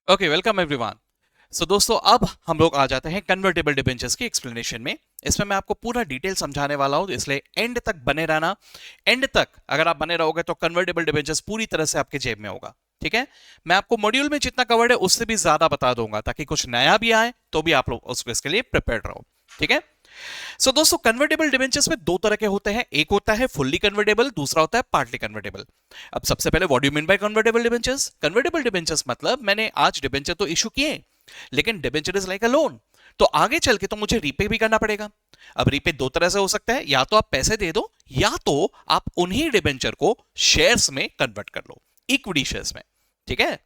Okay, welcome everyone. सो दोस्तों, अब हम लोग आ जाते हैं कन्वर्टेबल डिबेंचर्स की एक्सप्लेनेशन में। इसमें मैं आपको पूरा डिटेल समझाने वाला हूं, इसलिए एंड तक बने रहना। एंड तक अगर आप बने रहोगे तो कन्वर्टेबल डिबेंचर्स पूरी तरह से आपके जेब में होगा। ठीक है, मैं आपको मॉड्यूल में जितना कवर्ड है उससे भी ज्यादा बता दूंगा, ताकि कुछ नया भी आए तो भी आप लोग उसको इसके लिए प्रिपेयर्ड रहो। ठीक है। सो दोस्तों, कन्वर्टेबल डिबेंचर्स में दो तरह के होते हैं। एक होता है फुल्ली कन्वर्टेबल, दूसरा होता है पार्टली कन्वर्टेबल। अब सबसे पहले, what do you mean by convertible debentures? Convertible debentures मतलब मैंने आज डिबेंचर तो इशू किए, लेकिन debenture is like a loan, तो आगे चल के तो मुझे रीपे भी करना पड़ेगा। अब रीपे दो तरह से हो सकता है, या तो आप पैसे दे दो, या तो आप उन्हीं डिबेंचर को शेयर्स में कन्वर्ट कर लो, इक्विटी शेयर्स में। ठीक है,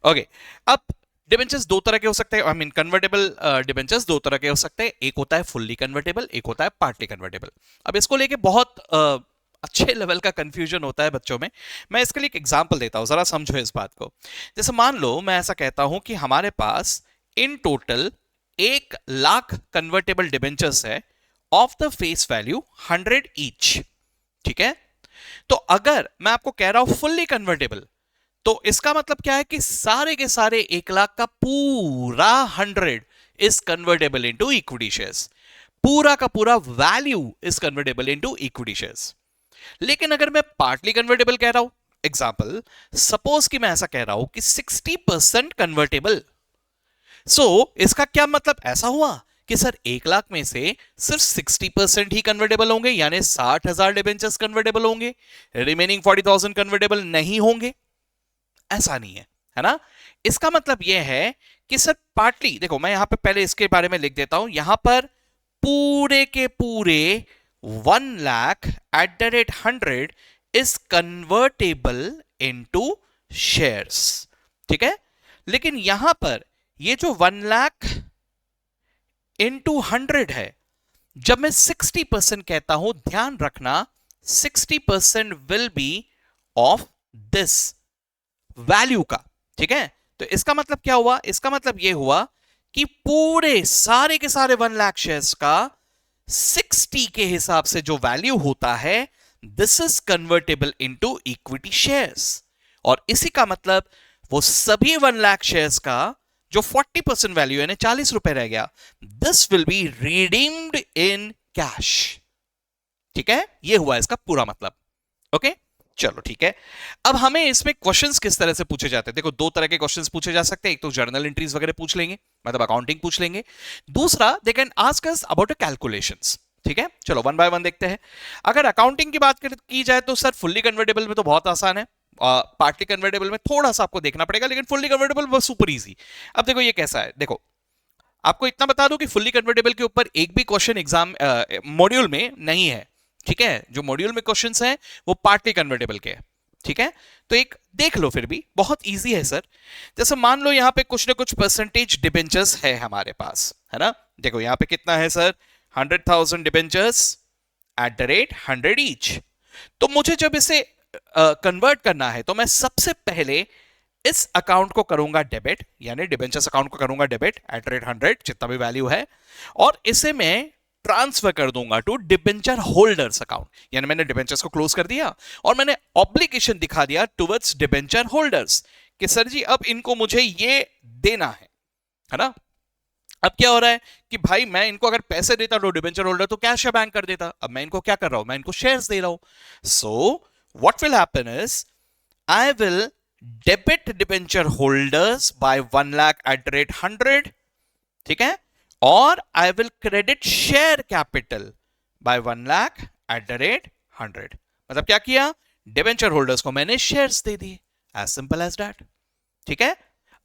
ओके। अब डिबेंचर्स दो तरह के हो सकते हैं, आई मीन कन्वर्टेबल डिबेंचर्स दो तरह के हो सकते हैं। एक होता है फुल्ली कन्वर्टेबल, एक होता है पार्टली कन्वर्टेबल। अब इसको लेके बहुत अच्छे लेवल का कंफ्यूजन होता है बच्चों में। मैं इसके लिए एक एग्जांपल देता हूं, जरा समझो इस बात को। जैसे मान लो मैं ऐसा कहता हूं कि हमारे पास इन टोटल 1,00,000 कन्वर्टेबल डिबेंचर्स है, of the face value 100 each. ठीक है, तो अगर मैं आपको कह रहा हूं फुल्ली कन्वर्टेबल, तो इसका मतलब क्या है कि सारे के सारे 1,00,000 का पूरा 100 is convertible into equity shares. पूरा का पूरा value is convertible into equity shares. लेकिन अगर मैं पार्टली कन्वर्टेबल कह रहा हूं, एग्जाम्पल सपोज कि मैं ऐसा कह रहा हूं कि 60% कन्वर्टेबल। इसका क्या मतलब? ऐसा हुआ कि सर 1,00,000 में से सिर्फ 60% ही कन्वर्टेबल होंगे, यानी 60,000 डिबेंचर्स कन्वर्टेबल होंगे, रिमेनिंग 40,000 कन्वर्टेबल नहीं होंगे? ऐसा नहीं है, है ना। इसका मतलब यह है कि सर पार्टली, देखो मैं यहां पे पहले इसके बारे में लिख देता हूं, यहां पर पूरे के पूरे 1,00,000 at the rate 100 is convertible into shares. ठीक है, लेकिन यहां पर ये जो 1,00,000 इनटू 100 है, जब मैं 60% कहता हूं, ध्यान रखना 60% will be of this value का। ठीक है, तो इसका मतलब क्या हुआ? इसका मतलब यह हुआ कि पूरे सारे के सारे 1,00,000 शेयर्स का 60 के हिसाब से जो वैल्यू होता है, this is convertible into equity shares. और इसी का मतलब वो सभी 1,00,000 शेयर्स का जो 40% वैल्यू यानी 40 रुपए रह गया, this will be redeemed in cash. ठीक है, ये हुआ इसका पूरा मतलब। ओके, चलो ठीक है। अब हमें इसमें क्वेश्चंस किस तरह से पूछे जाते हैं? देखो, दो तरह के क्वेश्चंस पूछे जा सकते हैं। एक तो जर्नल एंट्रीज वगैरह पूछ लेंगे, मतलब अकाउंटिंग पूछ लेंगे। दूसरा, they can ask us about a calculations. ठीक है, चलो वन बाय वन देखते हैं। अगर अकाउंटिंग की बात की जाए तो सर फुल्ली कन्वर्टेबल में तो बहुत आसान है, पार्टली कन्वर्टेबल में थोड़ा सा आपको देखना पड़ेगा, लेकिन फुल्ली कन्वर्टेबल वो सुपर इजी। अब देखो ये कैसा है, देखो आपको इतना बता दूं कि फुल्ली कन्वर्टेबल के ऊपर एक भी क्वेश्चन एग्जाम मॉड्यूल में नहीं है। ठीक है, जो मॉड्यूल में क्वेश्चंस हैं वो पार्टली कन्वर्टेबल के हैं। ठीक है, तो एक देख लो, फिर भी बहुत इजी है सर। जैसे मान लो यहां पे कुछ ना कुछ परसेंटेज डिबेंचर्स है हमारे पास, है ना। देखो यहां पे कितना है sir, 100,000 debentures eight the rate 100 each. तो मुझे जब इसे कन्वर्ट करना है, तो मैं सबसे पहले इस अकाउंट को करूंगा डेबिट, यानी डिबेंचर्स अकाउंट को करूंगा डेबिट एट रेट 100, जितना भी वैल्यू है, और इसे मैं ट्रांसफर कर दूंगा टू डिबेंचर होल्डर्स अकाउंट। यानी मैंने डिबेंचर्स को क्लोज कर दिया और मैंने ऑब्लिगेशन दिखा दिया टुवर्ड्स डिबेंचर होल्डर्स कि सर जी अब इनको मुझे ये देना है ना। अब क्या हो रहा है कि भाई मैं इनको अगर पैसे देता तो डिबेंचर होल्डर तो कैश या बैंक कर देता, अब मैं इनको क्या कर रहा हूं, मैं इनको शेयर्स दे रहा हूं। So what will happen is, I will debit debenture holders by 1,00,000 at the rate 100। ठीक है, और I will credit share capital by 1,00,000 at the rate 100। मतलब क्या किया, डिबेंचर होल्डर्स को मैंने शेयर्स दे दिए, एज सिंपल एज दैट। ठीक है,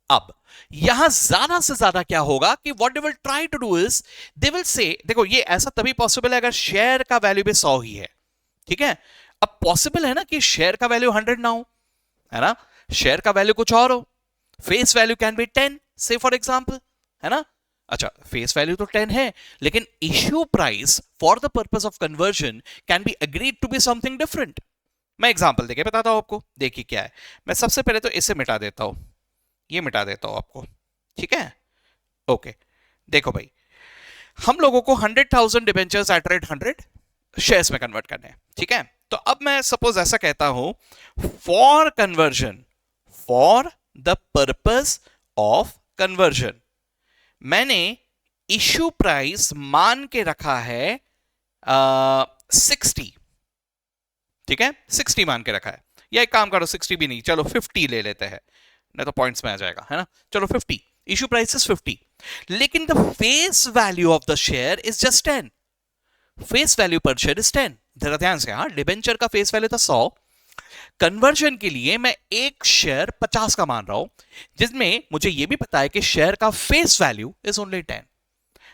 अब यहां ज्यादा से ज्यादा क्या होगा कि what they will try to do is, they will say, देखो ये ऐसा तभी पॉसिबल है अगर शेयर का वैल्यू भी 100 ही है। ठीक है, अब पॉसिबल है ना कि शेयर का वैल्यू 100 ना हो, है ना, शेयर का वैल्यू कुछ और हो। फेस वैल्यू कैन बी 10 से फॉर एग्जांपल, है ना। अच्छा, फेस वैल्यू तो 10 है, लेकिन issue price for the purpose of conversion can be agreed to be something different. मैं एग्जांपल देके बताता हूं आपको, देखिए क्या है। मैं सबसे पहले तो इसे मिटा देता हूं, ये मिटा देता हूं आपको। ठीक है, ओके। देखो भाई, हम लोगों को 100,000 डिबेंचर्स एट रेट 100 शेयर्स में कन्वर्ट करने हैं। ठीक है, तो अब मैं सपोज ऐसा कहता हूं, for conversion, for the purpose of conversion. मैंने इश्यू प्राइस मान के रखा है 60, ठीक है, 60 मान के रखा है, या एक काम करो 60 भी नहीं, चलो 50 ले लेते हैं, नहीं तो पॉइंट्स में आ जाएगा, है ना। चलो 50, इश्यू प्राइस इज 50, लेकिन the face value of the share is just 10। Face value पर शेयर इज 10। जरा ध्यान से, हाँ, डिबेंचर का फेस वैल्यू था 100, कन्वर्जन के लिए मैं एक शेयर 50 का मान रहा हूं, जिसमें मुझे यह भी पता है कि शेयर का फेस वैल्यू इज ओनली 10।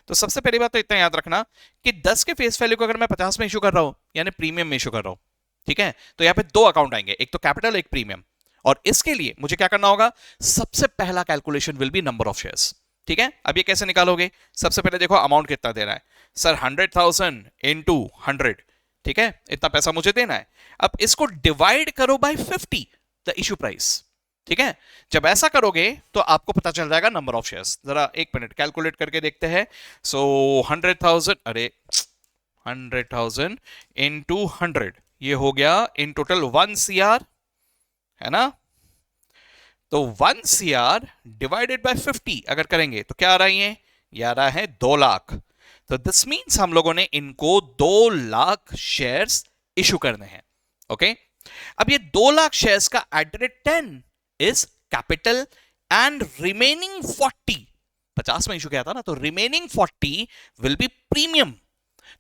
तो सबसे पहली बात तो इतना याद रखना कि 10 के फेस वैल्यू को अगर मैं 50 में इशू कर रहा हूं, यानी प्रीमियम में इशू कर रहा हूं, ठीक है, तो यहां पे दो अकाउंट आएंगे, एक तो कैपिटल, एक प्रीमियम। और इसके लिए मुझे क्या करना होगा, सबसे पहला calculation will be number of shares, ठीक है। अब ये कैसे निकालोगे, सबसे पहले देखो अमाउंट कितना देना है, सर 100,000 इंटू 100, ठीक है, इतना पैसा मुझे देना है। अब इसको डिवाइड करो बाय 50 द इश्यू प्राइस, ठीक है। जब ऐसा करोगे तो आपको पता चल जाएगा नंबर ऑफ शेयर्स। जरा एक मिनट कैलकुलेट करके देखते हैं। सो 100,000, अरे 100,000 इंटू 100, ये हो गया इन टोटल 1 CR, है ना। तो 1 CR डिवाइडेड बाय 50 अगर करेंगे तो क्या आ रहा है, ये आ रहा है 2 लाख। तो दिस मीन्स हम लोगों ने इनको 2 लाख शेयर्स इशू करने हैं, ओके। अब ये 2 लाख शेयर्स का @10 इज कैपिटल एंड रिमेनिंग 40, 50 में इशू किया था ना, तो रिमेनिंग 40 विल बी प्रीमियम।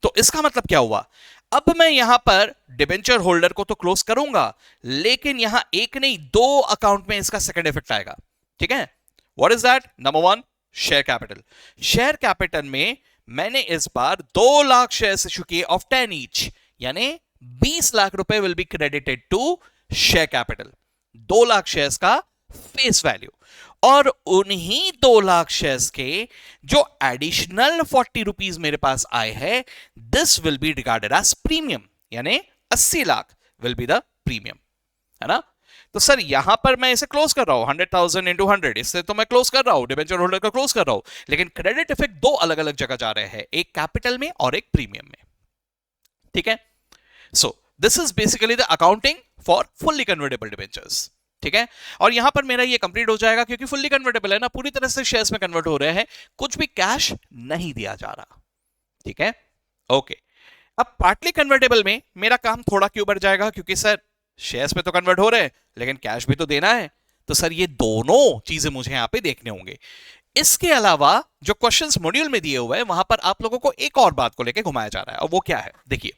तो इसका मतलब क्या हुआ, अब मैं यहां पर डिबेंचर होल्डर को तो क्लोज करूंगा, लेकिन यहां एक नहीं 2 अकाउंट में इसका सेकंड इफेक्ट आएगा, ठीक है। What is that, number 1 share capital. Share capital में मैंने इस बार 2 लाख शेयर्स इशू किए ऑफ 10 ईच, यानी 20 लाख रुपए will be credited to share capital. 2 lakh shares का फेस वैल्यू, और उन्हीं 2 लाख शेयर्स के जो एडिशनल 40 रुपीज मेरे पास आए हैं, this will be regarded as premium, यानी 80 lakh will be the premium, है ना। तो सर यहां पर मैं इसे क्लोज कर रहा हूं 100,000 इंटू 100, इससे तो मैं क्लोज कर रहा हूं, डिबेंचर होल्डर का क्लोज कर रहा हूं, लेकिन क्रेडिट इफेक्ट 2 अलग अलग जगह जा रहे हैं, एक कैपिटल में और एक प्रीमियम में, ठीक है। So this is basically the accounting for fully convertible debentures, ठीक है। और यहां पर मेरा ये कंप्लीट हो जाएगा, क्योंकि फुल्ली कन्वर्टेबल है ना, पूरी तरह से शेयर्स में कन्वर्ट हो रहे हैं, कुछ भी कैश नहीं दिया जा रहा, ठीक है, ओके। अब पार्टली कन्वर्टेबल में मेरा काम थोड़ा क्यों बढ़ जाएगा, क्योंकि सर शेयर्स में तो कन्वर्ट हो रहे हैं, लेकिन कैश भी तो देना है, तो सर ये दोनों चीजें मुझे यहां पे देखने होंगे। इसके अलावा जो क्वेश्चंस मॉड्यूल में दिए हुए हैं, वहां पर आप लोगों को एक और बात को लेकर घुमाया जा रहा है, और वो क्या है, देखिए,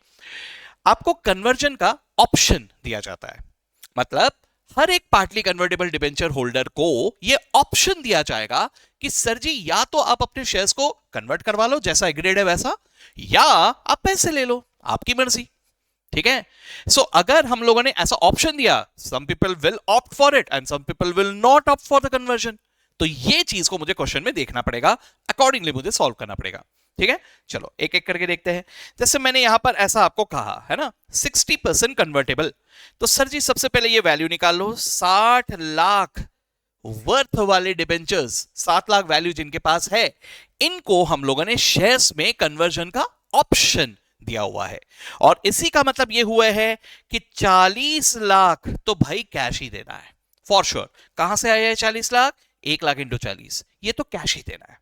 आपको कन्वर्जन का ऑप्शन दिया जाता है। मतलब हर एक पार्टली कन्वर्टेबल डिबेंचर होल्डर को यह ऑप्शन दिया जाएगा कि सर जी या तो आप अपने शेयर्स को कन्वर्ट करवा लो जैसा एग्रीड है वैसा, या आप पैसे ले लो, आपकी मर्जी, ठीक है। सो अगर हम लोगों ने ऐसा ऑप्शन दिया, some people will opt for it and some people will not opt for the conversion, तो ये चीज को मुझे क्वेश्चन में देखना पड़ेगा, अकॉर्डिंगली मुझे सॉल्व करना पड़ेगा, ठीक है। चलो एक एक करके देखते हैं। जैसे मैंने यहां पर ऐसा आपको कहा है ना, 60% कन्वर्टेबल, तो सर जी सबसे पहले ये वैल्यू निकाल लो, 60 लाख वर्थ वाले डिबेंचर्स, 7 लाख वैल्यू जिनके पास है, इनको हम लोगों ने शेयर्स में कन्वर्जन का ऑप्शन दिया हुआ है। और इसी का मतलब यह हुआ है कि 40 लाख तो भाई कैश ही देना है फॉर श्योर। कहां से आया है 40 लाख, 1 लाख इंटू 40, ये तो कैश ही देना है,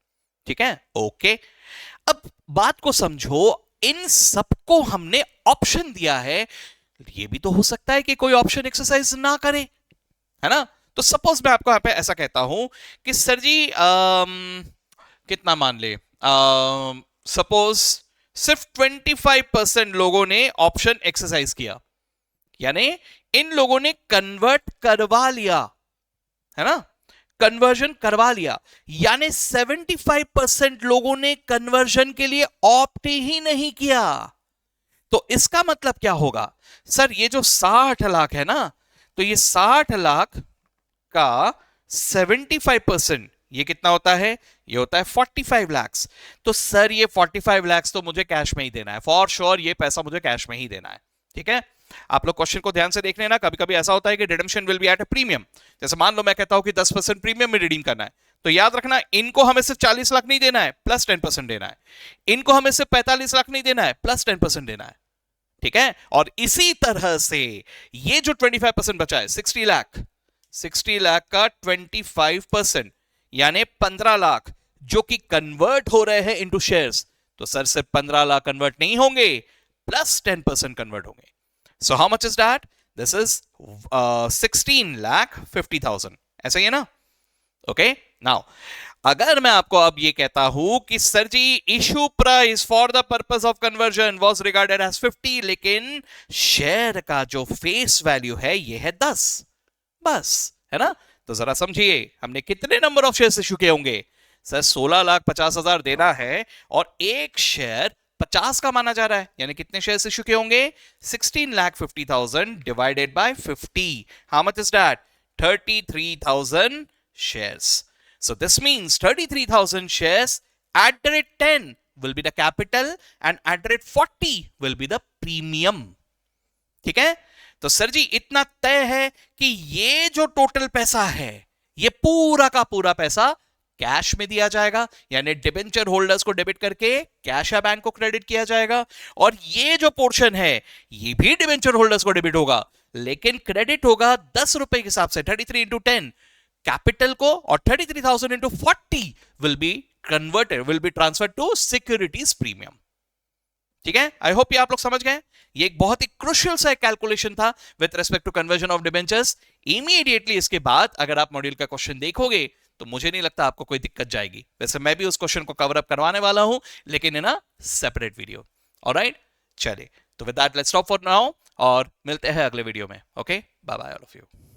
ठीक है, ओके। अब बात को समझो, इन सबको हमने ऑप्शन दिया है, ये भी तो हो सकता है कि कोई ऑप्शन एक्सरसाइज ना करे, है ना। तो सपोज मैं आपको यहां पे ऐसा कहता हूं कि सर जी कितना मान ले, सपोज सिर्फ 25% लोगों ने ऑप्शन एक्सरसाइज किया, यानी इन लोगों ने कन्वर्ट करवा लिया, है ना, कन्वर्जन करवा लिया, यानी 75% लोगों ने कन्वर्जन के लिए ऑप्ट ही नहीं किया। तो इसका मतलब क्या होगा, सर ये जो 60 लाख है ना, तो ये 60 लाख का 75% ये कितना होता है, ये होता है 45 लाख। तो सर ये 45 लाख तो मुझे कैश में ही देना है, फॉर श्योर ये पैसा मुझे कैश में ही देना है, ठीक है। आप लोग क्वेश्चन को ध्यान से देख लेना, कभी कभी ऐसा होता है कि redemption will be at a premium. जैसे मान लो मैं कहता हूं कि 10% प्रीमियम में रिडीम करना है, तो याद रखना इनको हमें सिर्फ 40 लाख नहीं देना है, प्लस 10% देना है, इनको हमें सिर्फ 45 लाख नहीं देना है, प्लस 10% देना है, ठीक है। और इसी तरह से ये जो 25% बचा है 60 लाख, 60 लाख का 25%, यानी 15 लाख जो कि कन्वर्ट हो रहे हैं इनटू शेयर्स, तो सर सिर्फ 15 लाख कन्वर्ट नहीं होंगे, प्लस 10% कन्वर्ट होंगे। So how much is that? This is 16,50,000, ऐसा ही है ना? ओके, नाउ अगर मैं आपको अब ये कहता हूं कि sir ji issue price for the purpose of conversion was regarded as 50, लेकिन शेयर का जो फेस वैल्यू है ये है 10, बस, है ना? तो जरा समझिए हमने कितने नंबर ऑफ शेयर इशू किए होंगे? सर 16,50,000 देना है और एक शेयर 50 का माना जा रहा है, यानी कितने शेयर इशू किए होंगे? 16,50,000 divided by 50, how much is that? 33,000 shares. So this means 33,000 shares at the rate 10 will be the capital and at the rate 40 will be the premium. ठीक है? तो सर जी इतना तय है कि ये जो टोटल पैसा है ये पूरा का पूरा पैसा कैश में दिया जाएगा, यानी डिबेंचर होल्डर्स को डेबिट करके कैश या बैंक को क्रेडिट किया जाएगा, और ये जो पोर्शन है ये भी डिबेंचर होल्डर्स को डेबिट होगा, लेकिन क्रेडिट होगा 10 रुपए के हिसाब से, 33 इंटू 10 कैपिटल को, और 33,000 into 40 will be converted, will be transfer to securities premium. ठीक है, आई होप ये आप लोग समझ गए। ये एक बहुत ही क्रुशियल सा कैलकुलेशन था with respect to conversion of debentures. Immediately इसके बाद अगर आप मॉड्यूल का क्वेश्चन देखोगे तो मुझे नहीं लगता आपको कोई दिक्कत जाएगी। वैसे मैं भी उस क्वेश्चन को कवर अप करवाने वाला हूं, लेकिन in a separate video. Alright, चलिए तो with that let's stop for now और मिलते हैं अगले वीडियो में। Okay, bye bye all of you.